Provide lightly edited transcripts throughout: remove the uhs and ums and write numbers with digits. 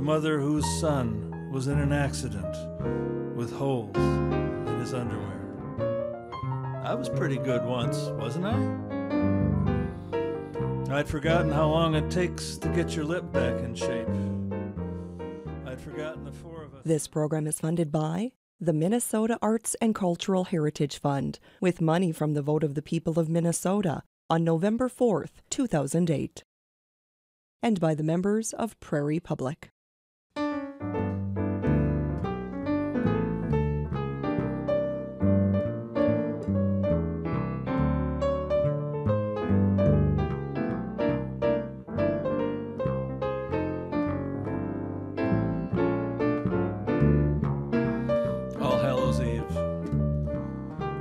mother whose son was in an accident with holes in his underwear. I was pretty good once, wasn't I? I'd forgotten how long it takes to get your lip back in shape. I'd forgotten the four of us. This program is funded by the Minnesota Arts and Cultural Heritage Fund, with money from the vote of the people of Minnesota on November 4th, 2008, and by the members of Prairie Public.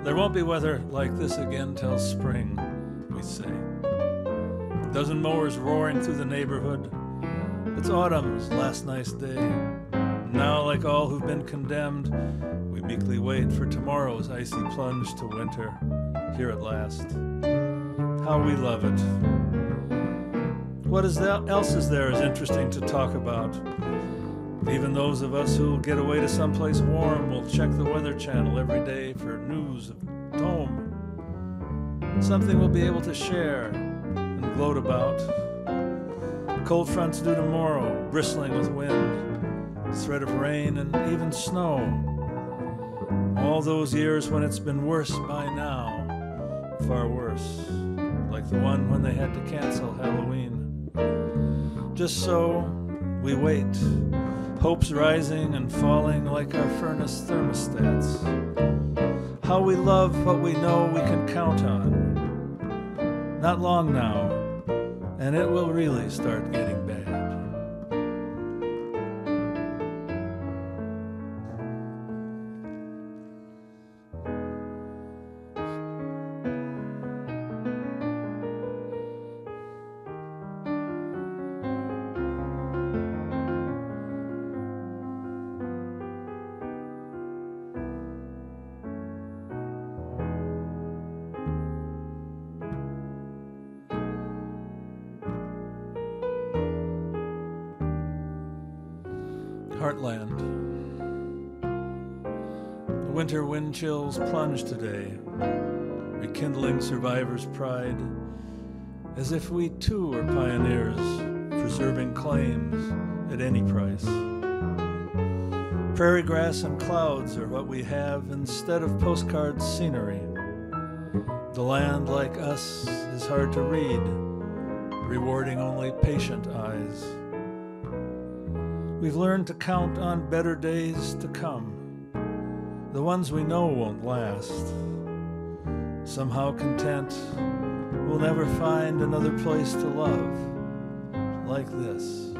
There won't be weather like this again till spring, we say. Dozen mowers roaring through the neighborhood. It's autumn's last nice day. Now, like all who've been condemned, we meekly wait for tomorrow's icy plunge to winter, here at last. How we love it. What else is there is interesting to talk about? Even those of us who'll get away to someplace warm will check the Weather Channel every day for news of home. Something we'll be able to share and gloat about. Cold fronts due tomorrow, bristling with wind, a threat of rain and even snow. All those years when it's been worse by now, far worse, like the one when they had to cancel Halloween. Just so we wait. Hopes rising and falling like our furnace thermostats. How we love what we know we can count on. Not long now, and it will really start getting bad. Heartland. The winter wind chills plunge today, rekindling survivors' pride, as if we too are pioneers, preserving claims at any price. Prairie grass and clouds are what we have instead of postcard scenery. The land, like us, is hard to read, rewarding only patient eyes. We've learned to count on better days to come. The ones we know won't last. Somehow content, we'll never find another place to love like this.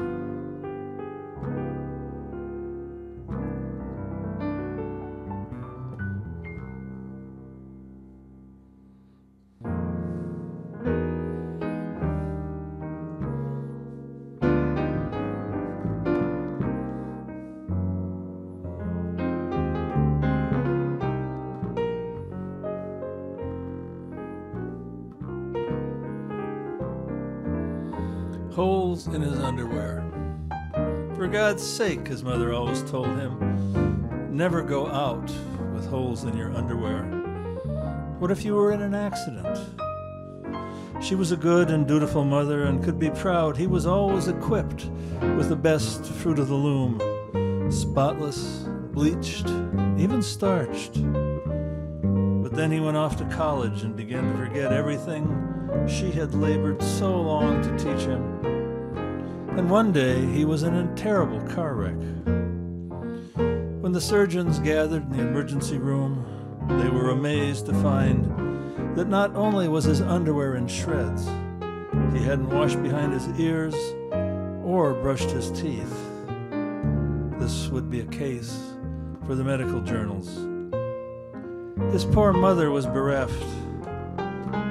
Holes in his underwear. For God's sake, his mother always told him, never go out with holes in your underwear. What if you were in an accident? She was a good and dutiful mother and could be proud he was always equipped with the best fruit of the loom, spotless, bleached, even starched. But then he went off to college and began to forget everything she had labored so long to teach him. And one day he was in a terrible car wreck. When the surgeons gathered in the emergency room, they were amazed to find that not only was his underwear in shreds, he hadn't washed behind his ears or brushed his teeth. This would be a case for the medical journals. His poor mother was bereft.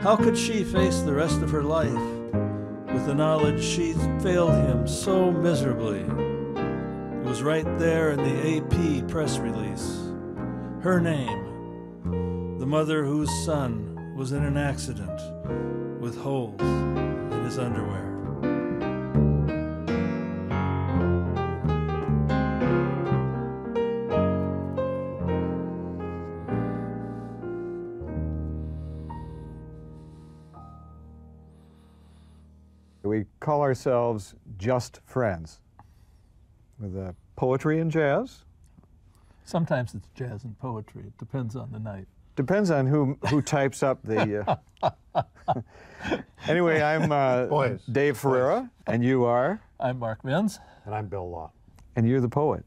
How could she face the rest of her life with the knowledge she'd failed him so miserably? It was right there in the AP press release. Her name, the mother whose son was in an accident with holes in his underwear. we call ourselves Just Friends, with poetry and jazz. Sometimes it's jazz and poetry. It depends on the night. Depends on who types up the... Anyway, I'm Dave Ferreira, and you are? I'm Mark Mins. And I'm Bill Law. And you're the poet.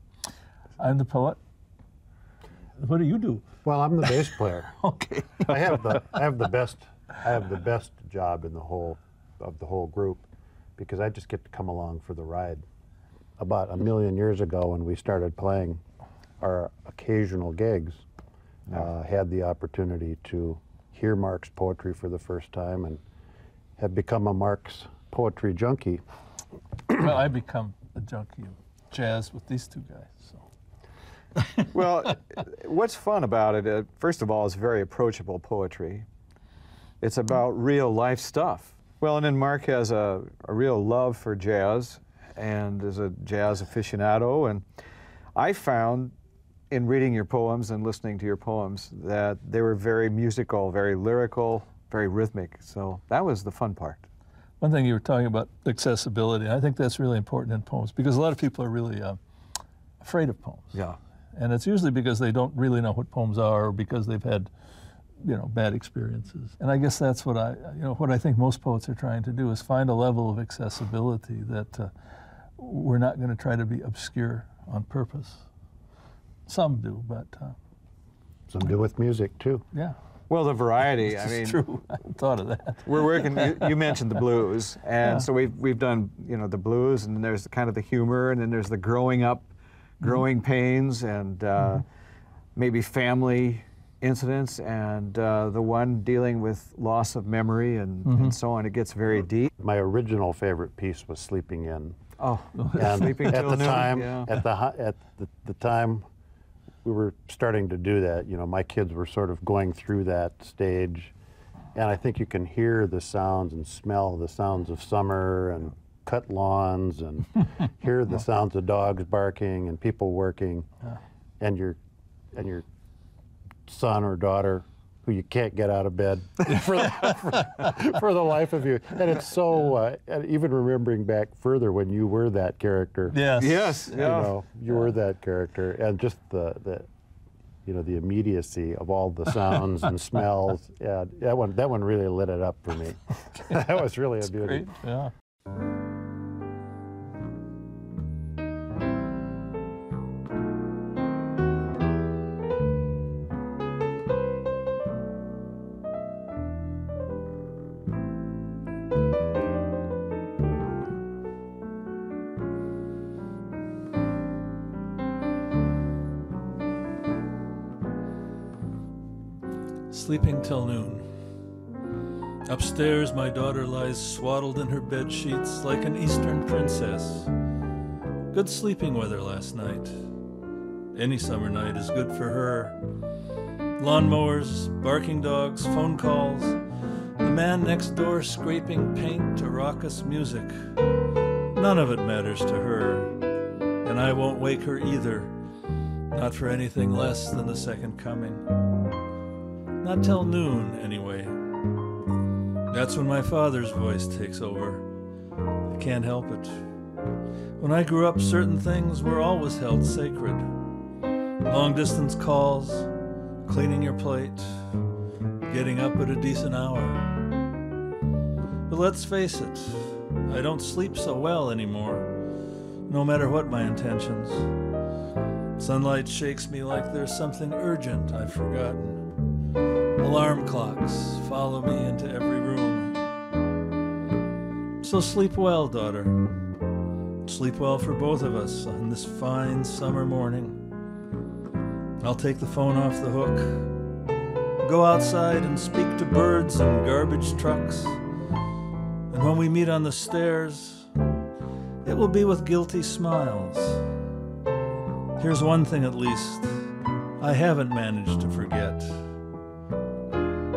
I'm the poet. What do you do? Well, I'm the bass player. Okay. I have the best job in the whole group, because I just get to come along for the ride. About 1 million years ago, when we started playing our occasional gigs, had the opportunity to hear Mark's poetry for the first time, and have become a Mark's poetry junkie. Well, I become a junkie of jazz with these two guys. So. Well, what's fun about it, first of all, it's very approachable poetry. It's about real life stuff. Well, and then Mark has a real love for jazz and is a jazz aficionado. And I found in reading your poems and listening to your poems that they were very musical, very lyrical, very rhythmic. So that was the fun part. One thing you were talking about, accessibility, I think that's really important in poems, because a lot of people are really afraid of poems. Yeah. And it's usually because they don't really know what poems are, or because they've had, bad experiences. And I guess that's what I think most poets are trying to do, is find a level of accessibility that we're not going to try to be obscure on purpose. Some do, but... Some do with music, too. Yeah. Well, the variety, It's true. I hadn't thought of that. We're working, you mentioned the blues, and so we've done, the blues, and then there's kind of the humor, and then there's the growing pains, and maybe family incidents, and the one dealing with loss of memory and so on. It gets very deep. My original favorite piece was Sleeping In. Oh, and Sleeping at Till the Noon, time, yeah. at the time we were starting to do that, my kids were sort of going through that stage, and I think you can hear the sounds and smell the sounds of summer and cut lawns and hear the sounds of dogs barking and people working, and your son or daughter who you can't get out of bed for the life of you. And it's so, even remembering back further when you were that character. Yes. Yes. Yeah. You were that character, and just the immediacy of all the sounds and smells. Yeah, that one really lit it up for me. That was really a beauty. Great. Yeah. Sleeping till noon. Upstairs, my daughter lies swaddled in her bed sheets like an Eastern princess. Good sleeping weather last night. Any summer night is good for her. Lawnmowers, barking dogs, phone calls, the man next door scraping paint to raucous music. None of it matters to her, and I won't wake her either, not for anything less than the second coming. Not till noon, anyway. That's when my father's voice takes over. I can't help it. When I grew up, certain things were always held sacred. Long-distance calls, cleaning your plate, getting up at a decent hour. But let's face it, I don't sleep so well anymore, no matter what my intentions. Sunlight shakes me like there's something urgent I've forgotten. Alarm clocks follow me into every room. So sleep well, daughter. Sleep well for both of us on this fine summer morning. I'll take the phone off the hook, go outside and speak to birds and garbage trucks. And when we meet on the stairs, it will be with guilty smiles. Here's one thing at least I haven't managed to forget.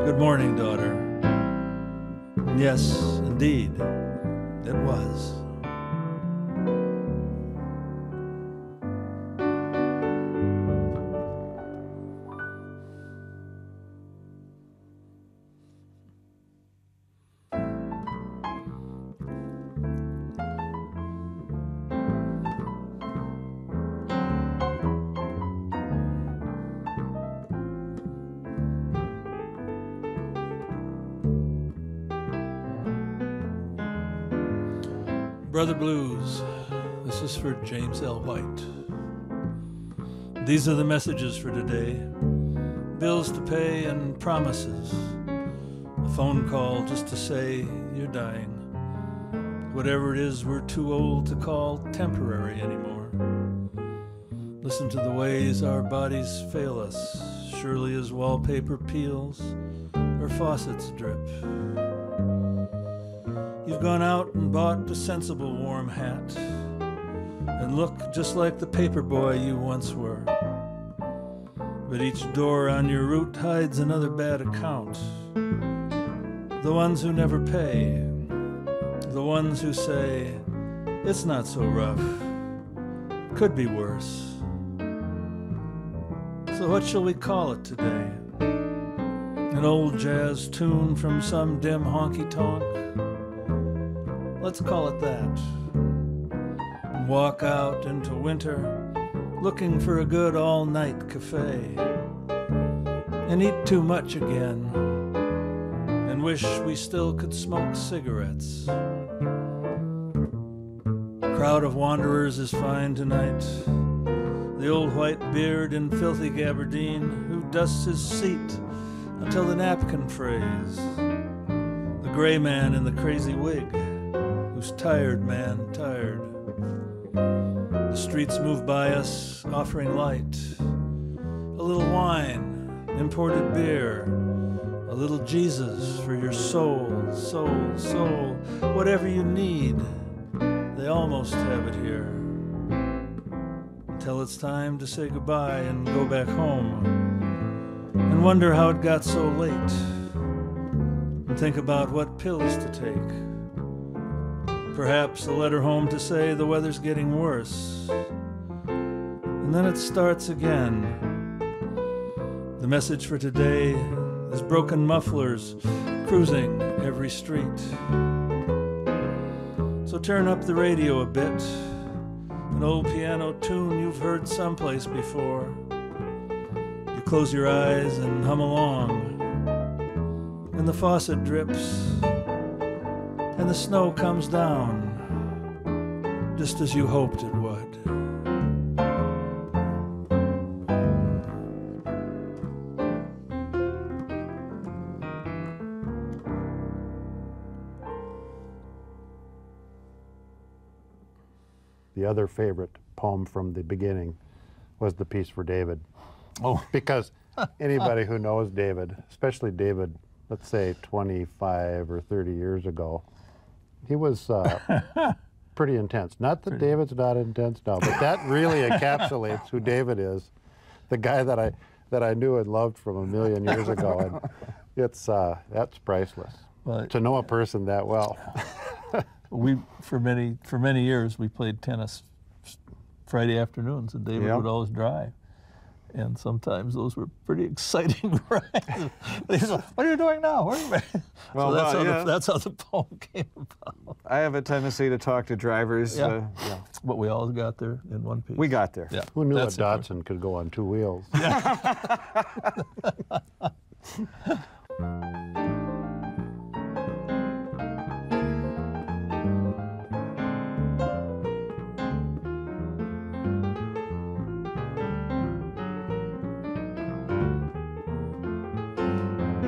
Good morning, daughter. Yes, indeed, it was. Brother Blues, this is for James L. White. These are the messages for today. Bills to pay and promises. A phone call just to say you're dying. Whatever it is, we're too old to call temporary anymore. Listen to the ways our bodies fail us, surely as wallpaper peels or faucets drip. You've gone out and bought a sensible warm hat and look just like the paper boy you once were. But each door on your route hides another bad account. The ones who never pay, the ones who say, it's not so rough, could be worse. So what shall we call it today? An old jazz tune from some dim honky-tonk? Let's call it that. And walk out into winter, looking for a good all-night cafe. And eat too much again, and wish we still could smoke cigarettes. A crowd of wanderers is fine tonight. The old white beard in filthy gabardine who dusts his seat until the napkin frays. The gray man in the crazy wig who's tired man tired. The streets move by us offering light. A little wine, imported beer, a little Jesus for your soul, soul, soul. Whatever you need, they almost have it here. Till it's time to say goodbye and go back home and wonder how it got so late and think about what pills to take. Perhaps a letter home to say the weather's getting worse. And then it starts again. The message for today is broken mufflers cruising every street. So turn up the radio a bit. An old piano tune you've heard someplace before. You close your eyes and hum along, and the faucet drips, and the snow comes down, just as you hoped it would. The other favorite poem from the beginning was the piece for David. Oh. Because anybody who knows David, especially David, let's say 25 or 30 years ago, he was pretty intense. Not that David's not intense now, but that really encapsulates who David is, the guy that I knew and loved from a million years ago. And it's that's priceless. Well, to know a person that well. We for many years we played tennis Friday afternoons, and David would always drive, and sometimes those were pretty exciting rides. He said, "What are you doing now? Where are you?" Well, so that's how the poem came about. I have a tendency to talk to drivers. But we all got there in one piece. We got there. Yeah. Who knew a Datsun could go on two wheels?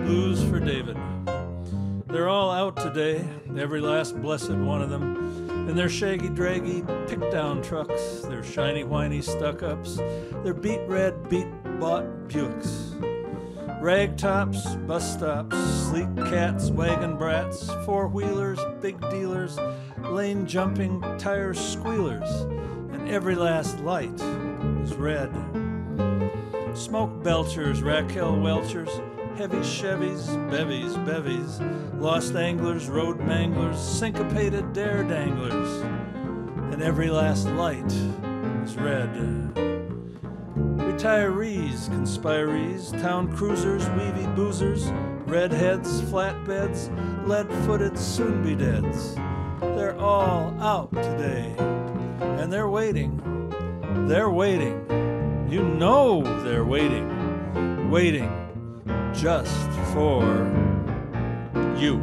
Blues for David. They're all out today, every last blessed one of them, in their shaggy, draggy, pick-down trucks, their shiny, whiny stuck-ups, their beat-red, beat-bought Buicks. Ragtops, bus stops, sleek cats, wagon brats, four-wheelers, big dealers, lane-jumping, tire squealers, and every last light is red. Smoke belchers, Raquel Welchers, heavy Chevys, bevies, lost anglers, road manglers, syncopated dare danglers, and every last light is red. Retirees, conspirees, town cruisers, weavy boozers, redheads, flatbeds, lead-footed soon-be-deads. They're all out today, and they're waiting. They're waiting. You know they're waiting. Waiting just for you.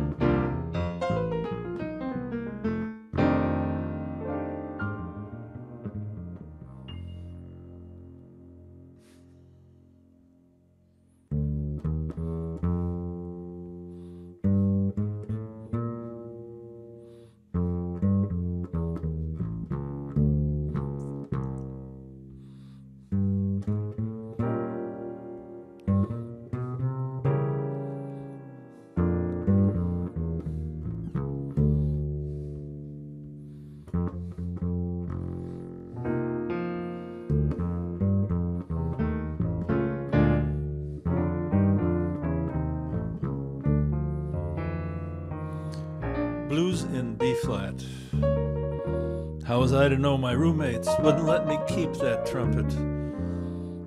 blues in B-flat. How was I to know my roommates wouldn't let me keep that trumpet?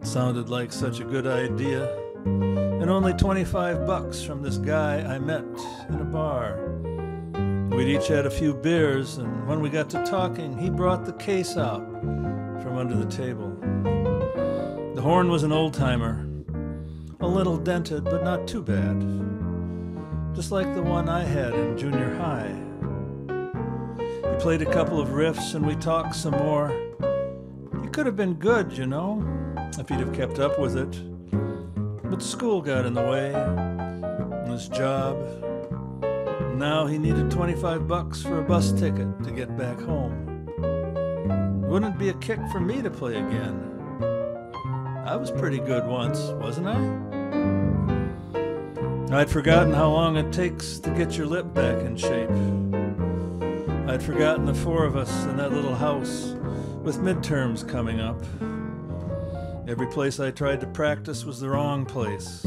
It sounded like such a good idea. And only $25 from this guy I met in a bar. We'd each had a few beers, and when we got to talking, he brought the case out from under the table. The horn was an old-timer, a little dented, but not too bad. Just like the one I had in junior high. He played a couple of riffs and we talked some more. He could have been good, you know, if he'd have kept up with it. But school got in the way, and his job. Now he needed $25 for a bus ticket to get back home. Wouldn't it be a kick for me to play again? I was pretty good once, wasn't I? I'd forgotten how long it takes to get your lip back in shape. I'd forgotten the four of us in that little house with midterms coming up. Every place I tried to practice was the wrong place.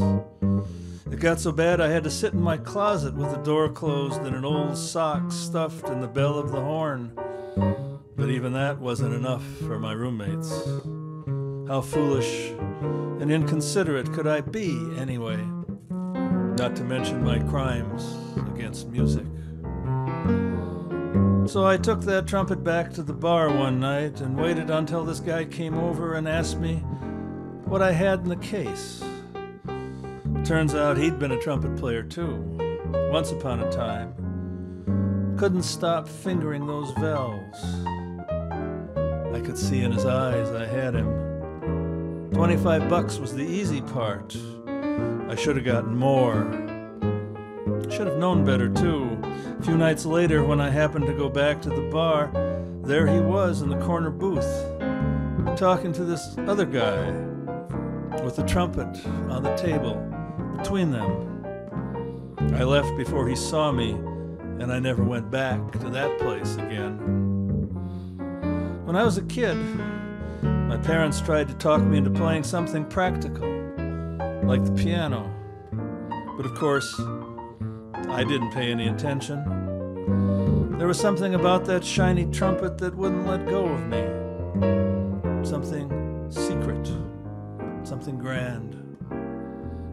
It got so bad I had to sit in my closet with the door closed and an old sock stuffed in the bell of the horn. But even that wasn't enough for my roommates. How foolish and inconsiderate could I be anyway? Not to mention my crimes against music. So I took that trumpet back to the bar one night and waited until this guy came over and asked me what I had in the case. Turns out he'd been a trumpet player too, once upon a time. Couldn't stop fingering those valves. I could see in his eyes I had him. $25 was the easy part. I should have gotten more. Should have known better, too. A few nights later, when I happened to go back to the bar, there he was in the corner booth, talking to this other guy, with the trumpet on the table between them. I left before he saw me, and I never went back to that place again. When I was a kid, my parents tried to talk me into playing something practical, like the piano. But of course, I didn't pay any attention. There was something about that shiny trumpet that wouldn't let go of me. Something secret, something grand.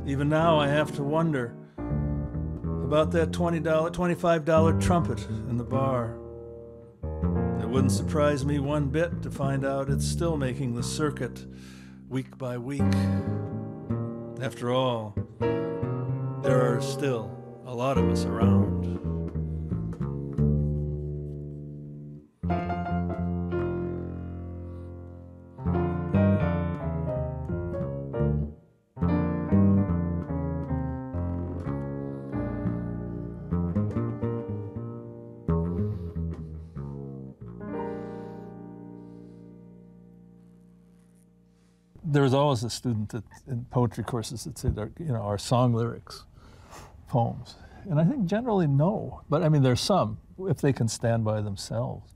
Even now I have to wonder about that $25 trumpet in the bar. It wouldn't surprise me one bit to find out it's still making the circuit week by week. After all, there are still a lot of us around. There was always a student that, in poetry courses that said, our song lyrics, poems. And I think generally no, but I mean there's some, if they can stand by themselves.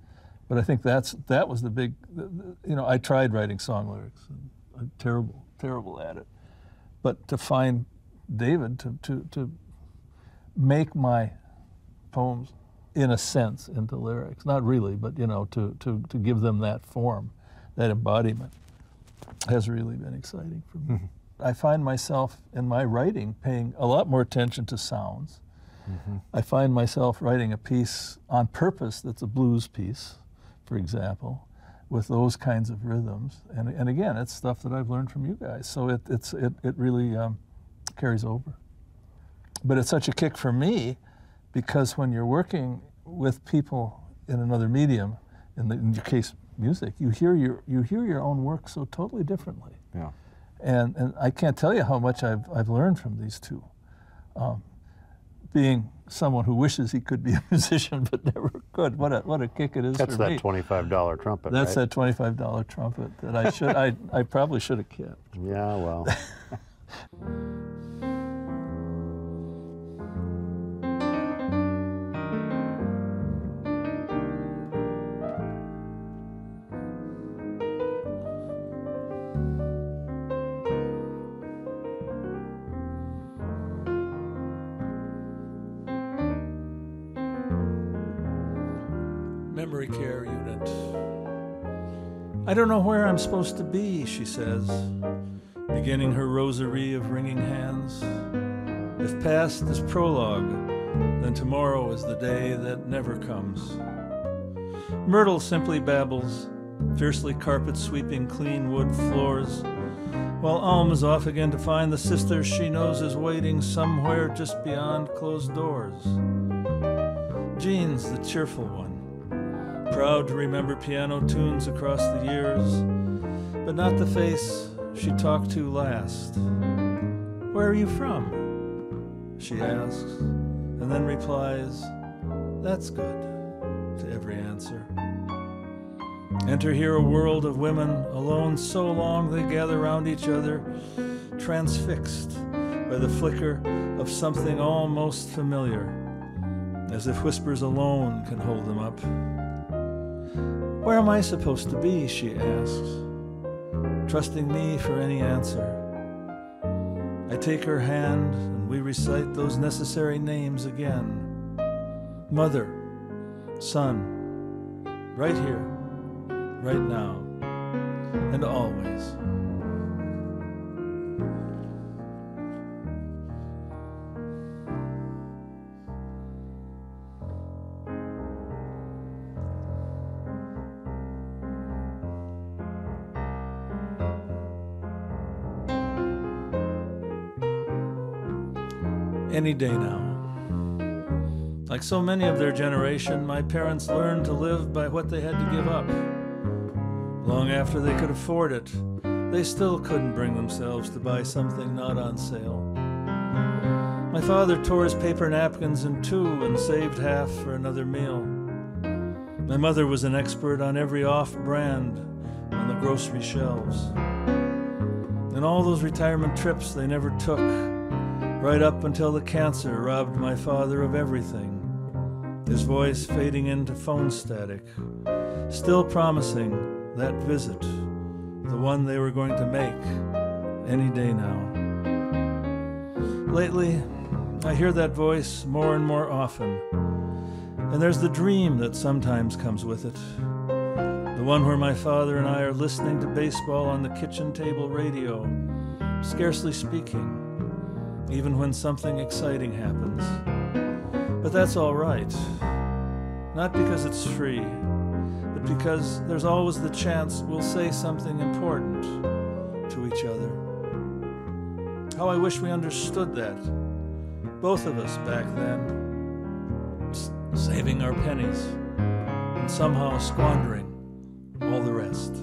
But I think that was the big, I tried writing song lyrics, and I'm terrible at it. But to find David to make my poems, in a sense, into lyrics, not really, but to give them that form, that embodiment, has really been exciting for me. Mm-hmm. I find myself in my writing paying a lot more attention to sounds. Mm-hmm. I find myself writing a piece on purpose that's a blues piece, for example, with those kinds of rhythms. And again, it's stuff that I've learned from you guys. So it really carries over. But it's such a kick for me because when you're working with people in another medium, in your case, music, you hear your own work so totally differently. Yeah. And I can't tell you how much I've learned from these two. Being someone who wishes he could be a musician but never could, what a kick it is for me. That's that $25 trumpet, That's right? that $25 trumpet that I probably should have kept. Yeah, well. memory care unit. I don't know where I'm supposed to be, she says, beginning her rosary of wringing hands. If past is prologue, then tomorrow is the day that never comes. Myrtle simply babbles, fiercely carpet-sweeping clean wood floors, while Alm is off again to find the sister she knows is waiting somewhere just beyond closed doors. Jean's the cheerful one, proud to remember piano tunes across the years, but not the face she talked to last. Where are you from? She asks, and then replies, that's good, to every answer. Enter here a world of women, alone so long they gather round each other, transfixed by the flicker of something almost familiar, as if whispers alone can hold them up. Where am I supposed to be, she asks, trusting me for any answer. I take her hand and we recite those necessary names again. Mother, son, right here, right now, and always. Any day now. Like so many of their generation, my parents learned to live by what they had to give up. Long after they could afford it, they still couldn't bring themselves to buy something not on sale. My father tore his paper napkins in two and saved half for another meal. My mother was an expert on every off-brand on the grocery shelves. And all those retirement trips they never took, right up until the cancer robbed my father of everything, his voice fading into phone static, still promising that visit, the one they were going to make any day now. Lately, I hear that voice more and more often, and there's the dream that sometimes comes with it, the one where my father and I are listening to baseball on the kitchen table radio, scarcely speaking, even when something exciting happens. But that's all right, not because it's free, but because there's always the chance we'll say something important to each other. How I wish we understood that, both of us back then, saving our pennies and somehow squandering all the rest.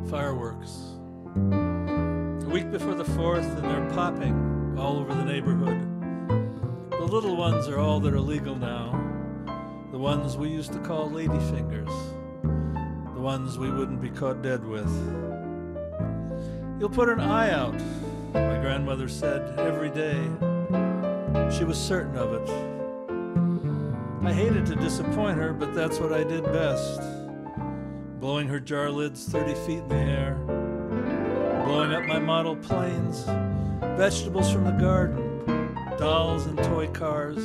Fireworks. A week before the 4th, and they're popping all over the neighborhood. The little ones are all that are legal now. The ones we used to call ladyfingers. The ones we wouldn't be caught dead with. You'll put an eye out, my grandmother said every day. She was certain of it. I hated to disappoint her, but that's what I did best. Blowing her jar lids 30 feet in the air, blowing up my model planes, vegetables from the garden, dolls and toy cars,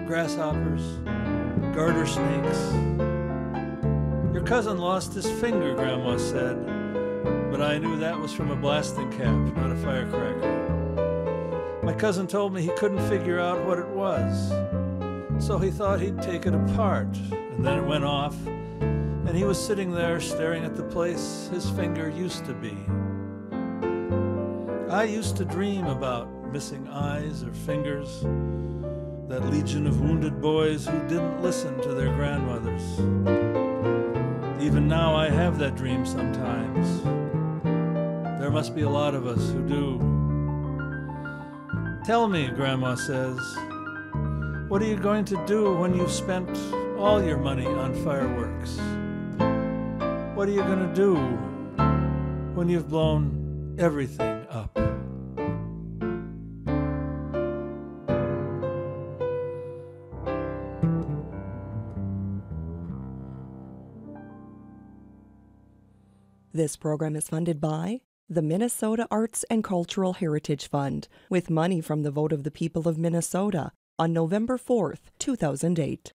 grasshoppers, garter snakes. Your cousin lost his finger, Grandma said, but I knew that was from a blasting cap, not a firecracker. My cousin told me he couldn't figure out what it was, so he thought he'd take it apart, and then it went off, and he was sitting there staring at the place his finger used to be. I used to dream about missing eyes or fingers, that legion of wounded boys who didn't listen to their grandmothers. Even now I have that dream sometimes. There must be a lot of us who do. Tell me, Grandma says, what are you going to do when you've spent all your money on fireworks? What are you going to do when when you've blown everything up. This program is funded by the Minnesota Arts and Cultural Heritage Fund, with money from the vote of the people of Minnesota on November 4th, 2008,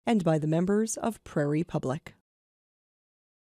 and by the members of Prairie Public.